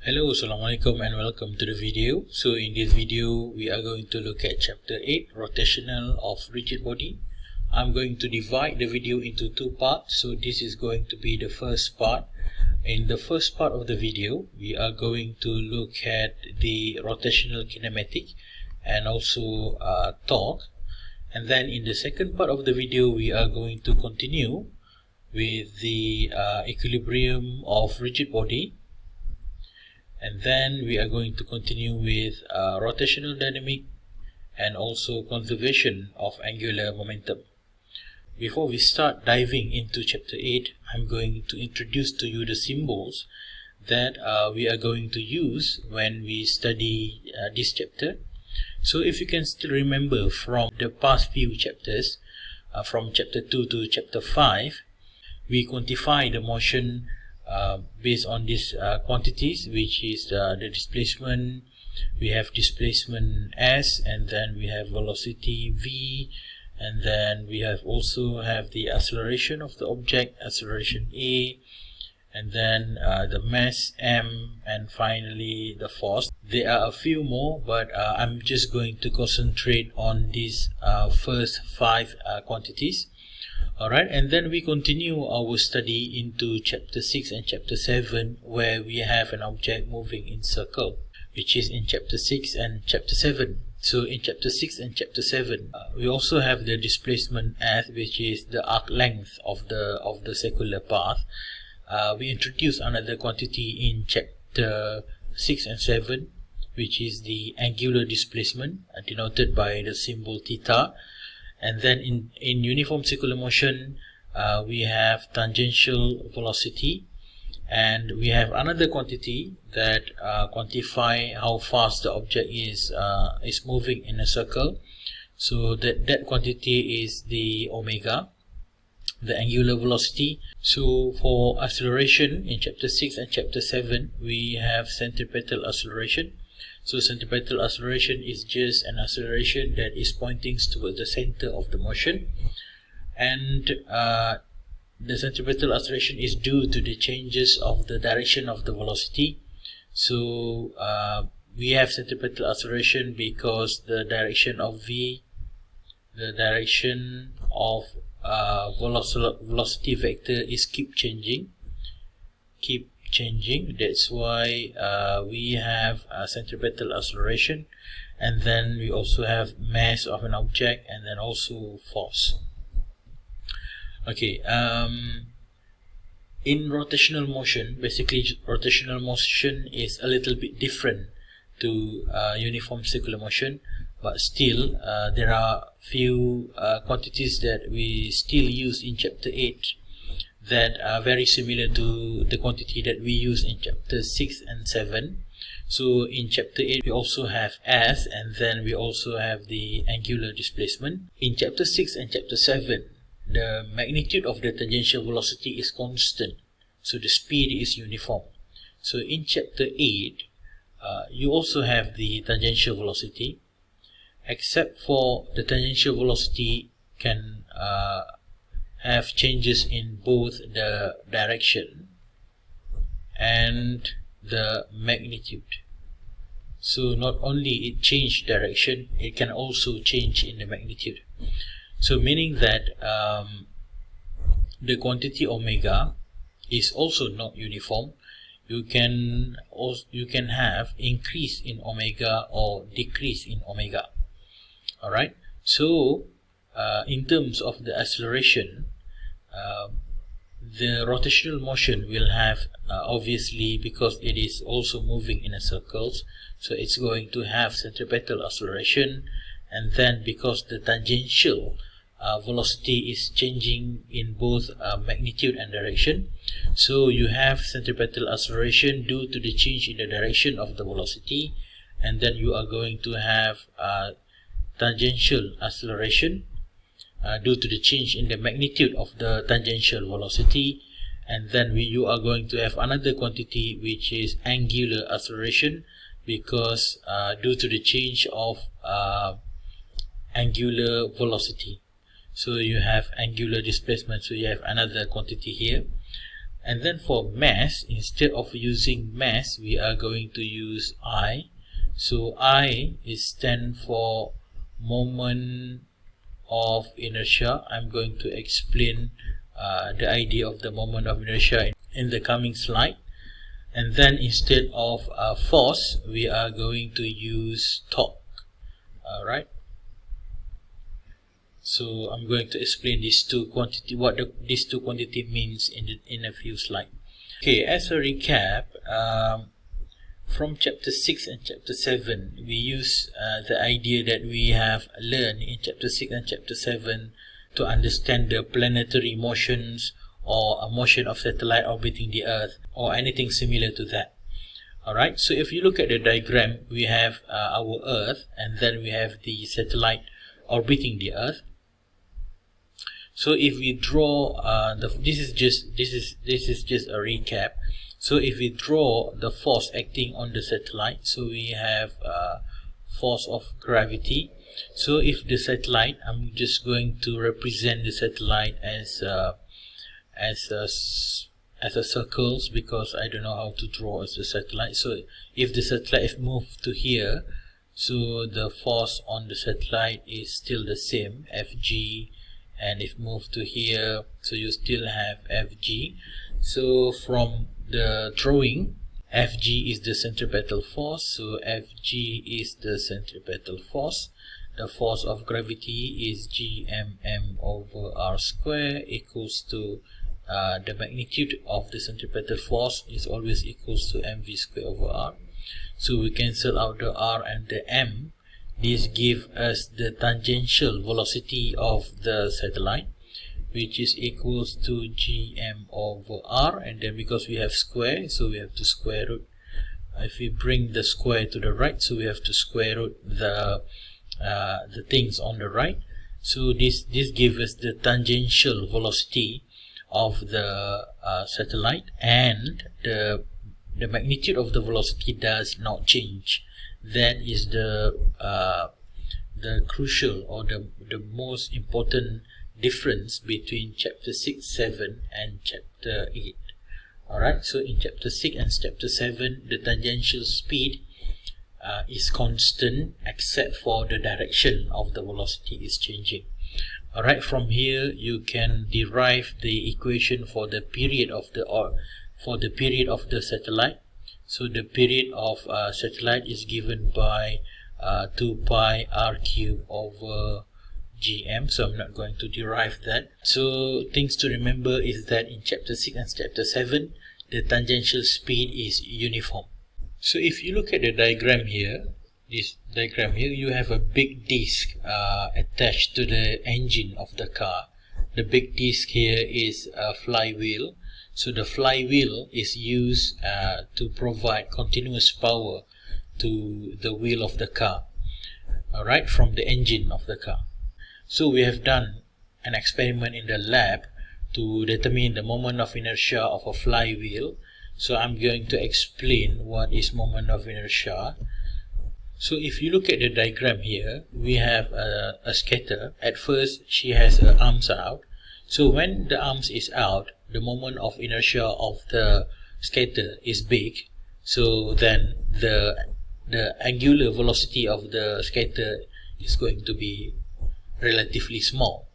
Hello, Assalamualaikum and welcome to the video. So in this video, we are going to look at chapter 8, rotational of rigid body. I'm going to divide the video into two parts. So this is going to be the first part. In the first part of the video, we are going to look at the rotational kinematic and also torque. And then in the second part of the video, we are going to continue with the equilibrium of rigid body. And then we are going to continue with rotational dynamic and also conservation of angular momentum. Before we start diving into chapter 8, I'm going to introduce to you the symbols that we are going to use when we study this chapter. So if you can still remember from the past few chapters, from chapter 2 to chapter 5, we quantify the motion based on these quantities, which is the displacement. We have displacement S, and then we have velocity V, and then we have also have the acceleration of the object, acceleration A, and then the mass M, and finally the force. There are a few more, but I'm just going to concentrate on these first 5 quantities. Alright, and then we continue our study into chapter 6 and chapter 7, where we have an object moving in circle, which is in chapter 6 and chapter 7. So in chapter 6 and chapter 7, we also have the displacement S, which is the arc length of the circular path. We introduce another quantity in chapter 6 and 7, which is the angular displacement, denoted by the symbol theta. And then in uniform circular motion, we have tangential velocity, and we have another quantity that quantify how fast the object is moving in a circle. So that quantity is the omega, the angular velocity. So for acceleration in chapter 6 and chapter 7, we have centripetal acceleration. So centripetal acceleration is just an acceleration that is pointing towards the center of the motion, and the centripetal acceleration is due to the changes of the direction of the velocity. So we have centripetal acceleration because the direction of V, the direction of velocity vector is keep changing. That's why we have centripetal acceleration, and then we also have mass of an object, and then also force. Okay, in rotational motion, basically rotational motion is a little bit different to uniform circular motion, but still there are few quantities that we still use in chapter 8 that are very similar to the quantity that we use in chapter 6 and 7. So in chapter 8 we also have S, and then we also have the angular displacement. In chapter 6 and chapter 7, the magnitude of the tangential velocity is constant, so the speed is uniform. So in chapter 8 you also have the tangential velocity, except for the tangential velocity can have changes in both the direction and the magnitude. So not only it change direction, it can also change in the magnitude. So meaning that the quantity omega is also not uniform. You can have increase in omega or decrease in omega. Alright, so in terms of the acceleration, the rotational motion will have obviously, because it is also moving in a circles, so it's going to have centripetal acceleration, and then because the tangential velocity is changing in both magnitude and direction, so you have centripetal acceleration due to the change in the direction of the velocity, and then you are going to have tangential acceleration due to the change in the magnitude of the tangential velocity, and then you are going to have another quantity which is angular acceleration, because due to the change of angular velocity. So you have angular displacement, so you have another quantity here. And then for mass, instead of using mass, we are going to use I. So I is stand for moment of inertia. I'm going to explain the idea of the moment of inertia in the coming slide. And then instead of force, we are going to use torque. Alright. So I'm going to explain these two quantity, these two quantity means in a few slides. Okay, as a recap, from chapter 6 and chapter 7, we use the idea that we have learned in chapter 6 and chapter 7 to understand the planetary motions or a motion of satellite orbiting the Earth or anything similar to that. Alright, so if you look at the diagram, we have our Earth, and then we have the satellite orbiting the Earth. So if we draw this is just a recap. So if we draw the force acting on the satellite, so we have force of gravity. So if the satellite, I'm just going to represent the satellite as circles, because I don't know how to draw as a satellite. So if the satellite is moved to here, so the force on the satellite is still the same, Fg, and if moved to here, so you still have Fg. So from the drawing, Fg is the centripetal force, so Fg is the centripetal force. The force of gravity is gmm over r square equals to the magnitude of the centripetal force is always equals to mv square over r. So we cancel out the r and the m. This gives us the tangential velocity of the satellite, which is equals to gm over r, and then because we have square, so we have to square root. If we bring the square to the right, so we have to square root the things on the right. So this gives us the tangential velocity of the satellite, and the magnitude of the velocity does not change. That is the crucial or the most important difference between chapter 6, 7 and chapter 8. Alright, so in chapter 6 and chapter 7, the tangential speed is constant except for the direction of the velocity is changing. Alright, from here you can derive the equation for the period of the satellite. So the period of satellite is given by 2 pi r cube over gm, so I'm not going to derive that. So things to remember is that in chapter 6 and chapter 7, the tangential speed is uniform. So if you look at the diagram here, this diagram here, you have a big disc attached to the engine of the car. The big disc here is a flywheel. So the flywheel is used to provide continuous power to the wheel of the car, alright, from the engine of the car. So we have done an experiment in the lab to determine the moment of inertia of a flywheel. So I'm going to explain what is moment of inertia. So if you look at the diagram here, we have a skater. At first, she has her arms out. So when the arms is out, the moment of inertia of the skater is big. So then the angular velocity of the skater is going to be relatively small.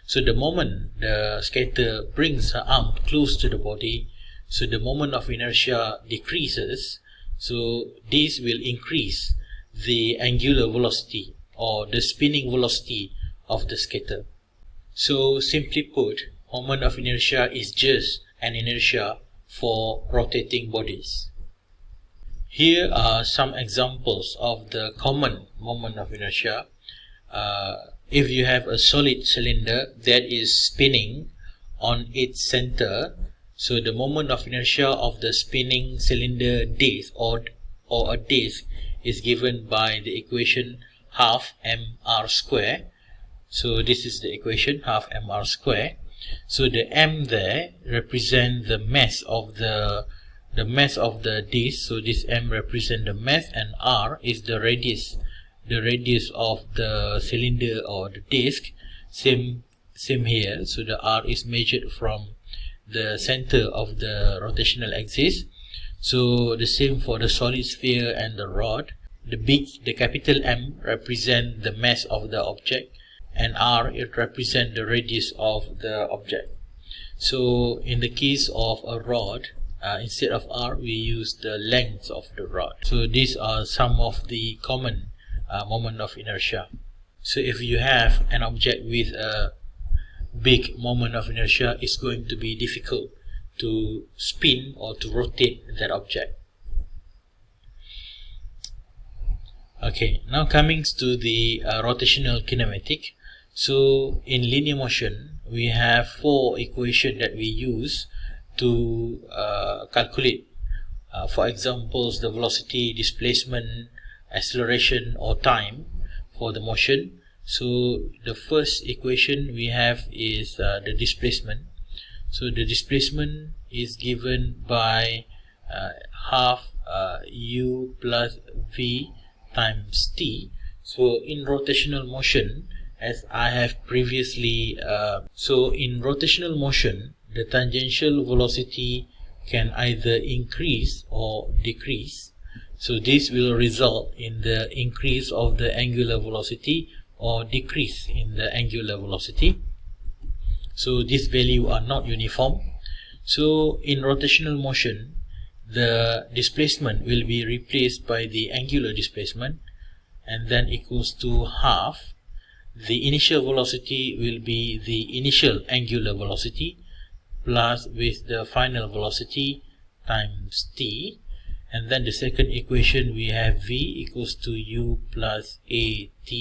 So the moment the skater brings her arm close to the body, so the moment of inertia decreases. So this will increase the angular velocity or the spinning velocity of the skater. So simply put, moment of inertia is just an inertia for rotating bodies. Here are some examples of the common moment of inertia. If you have a solid cylinder that is spinning on its center, so the moment of inertia of the spinning cylinder disc or a disc is given by the equation half mr square. So this is the equation half mr square. So the m there represent the mass of the disc. So this m represent the mass, and r is the radius of the cylinder or the disc. Same here. So the r is measured from the center of the rotational axis. So the same for the solid sphere and the rod. The capital M represent the mass of the object, and R, it represents the radius of the object. So in the case of a rod, instead of R, we use the length of the rod. So these are some of the common moment of inertia. So if you have an object with a big moment of inertia, it's going to be difficult to spin or to rotate that object. Okay, now coming to the rotational kinematic. So in linear motion, we have 4 equations that we use to calculate, for example, the velocity, displacement, acceleration or time for the motion. So the first equation we have is the displacement. So the displacement is given by half u plus v times t. So in rotational motion, as I have previously in rotational motion, the tangential velocity can either increase or decrease. So this will result in the increase of the angular velocity or decrease in the angular velocity. So these values are not uniform. So in rotational motion, the displacement will be replaced by the angular displacement, and then equals to half. The initial velocity will be the initial angular velocity plus with the final velocity times t. And then the second equation, we have v equals to u plus at.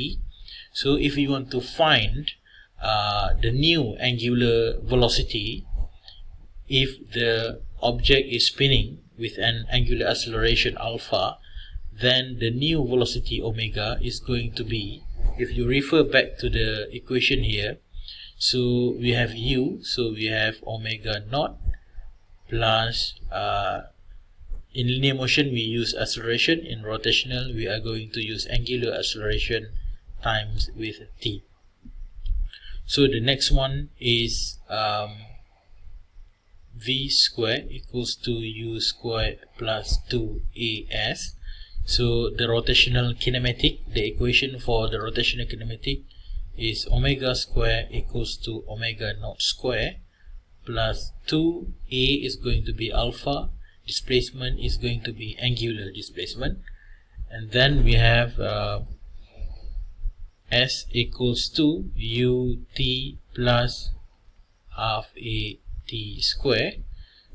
So if you want to find the new angular velocity, if the object is spinning with an angular acceleration alpha, then the new velocity omega is going to be, if you refer back to the equation here, so we have u, so we have omega naught plus in linear motion we use acceleration, in rotational we are going to use angular acceleration times with t. So the next one is v square equals to u square plus 2as. So the rotational kinematic, the equation for the rotational kinematic is omega square equals to omega naught square plus 2a is going to be alpha, displacement is going to be angular displacement, and then we have s equals to ut plus half a t square.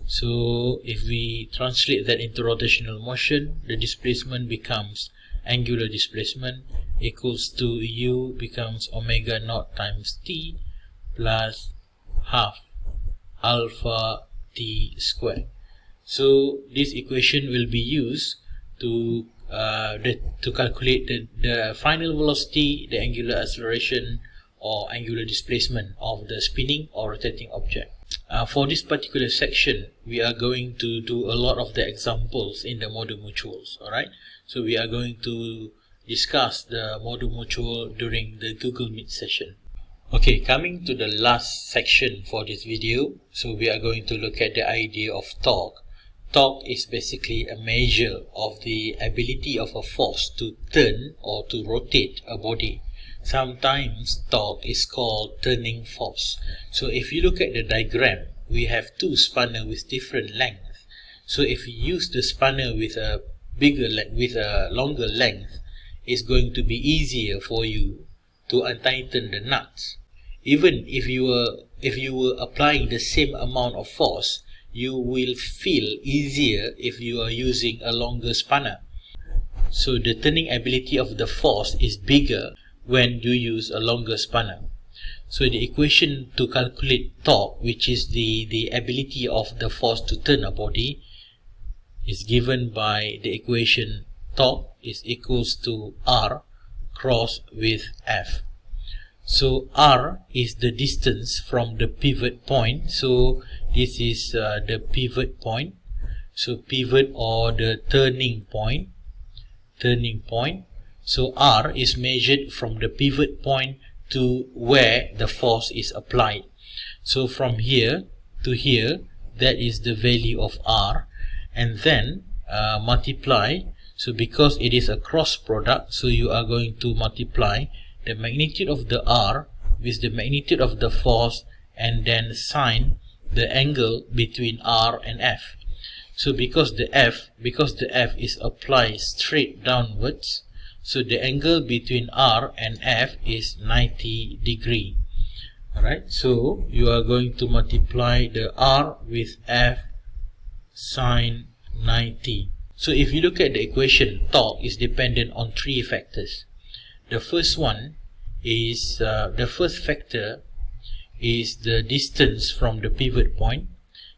So if we translate that into rotational motion, the displacement becomes angular displacement equals to u becomes omega naught times t plus half alpha t square. So this equation will be used to calculate the final velocity, the angular acceleration or angular displacement of the spinning or rotating object. For this particular section, we are going to do a lot of the examples in the module mutuals. Alright, so we are going to discuss the module mutual during the Google Meet session. Okay, coming to the last section for this video, so we are going to look at the idea of torque. Torque is basically a measure of the ability of a force to turn or to rotate a body. Sometimes torque is called turning force. So if you look at the diagram, we have two spanners with different length. So if you use the spanner with a longer length, it's going to be easier for you to untighten the nuts. Even if you were applying the same amount of force, you will feel easier if you are using a longer spanner. So the turning ability of the force is bigger when you use a longer spanner. So the equation to calculate torque, which is the ability of the force to turn a body, is given by the equation torque is equals to R cross with F. So R is the distance from the pivot point. So this is the pivot point. So pivot or the turning point. So R is measured from the pivot point to where the force is applied. So from here to here, that is the value of R, and then multiply. So because it is a cross product, so you are going to multiply the magnitude of the R with the magnitude of the force, and then sine the angle between R and F. So because the F is applied straight downwards, so the angle between R and F is 90 degree. Alright, so you are going to multiply the R with F sine 90. So if you look at the equation, torque is dependent on three factors. The first one is, the first factor is the distance from the pivot point.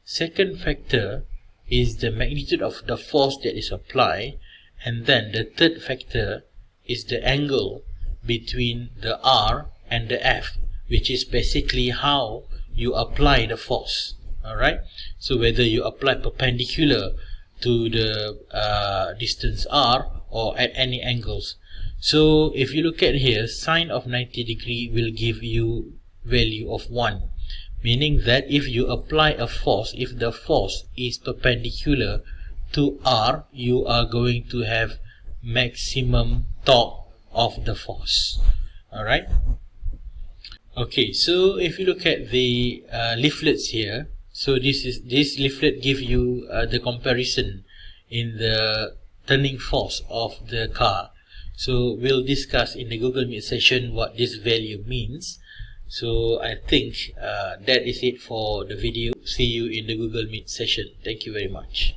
Second factor is the magnitude of the force that is applied. And then the third factor is the angle between the R and the F, which is basically how you apply the force. Alright, so whether you apply perpendicular to the distance R or at any angles. So if you look at here, sine of 90 degree will give you value of 1, meaning that if you apply a force, if the force is perpendicular to R, you are going to have maximum torque of the force. Alright. Okay, so if you look at the leaflets here, so this leaflet gives you the comparison in the turning force of the car. So we'll discuss in the Google Meet session what this value means. So I think that is it for the video. See you in the Google Meet session. Thank you very much.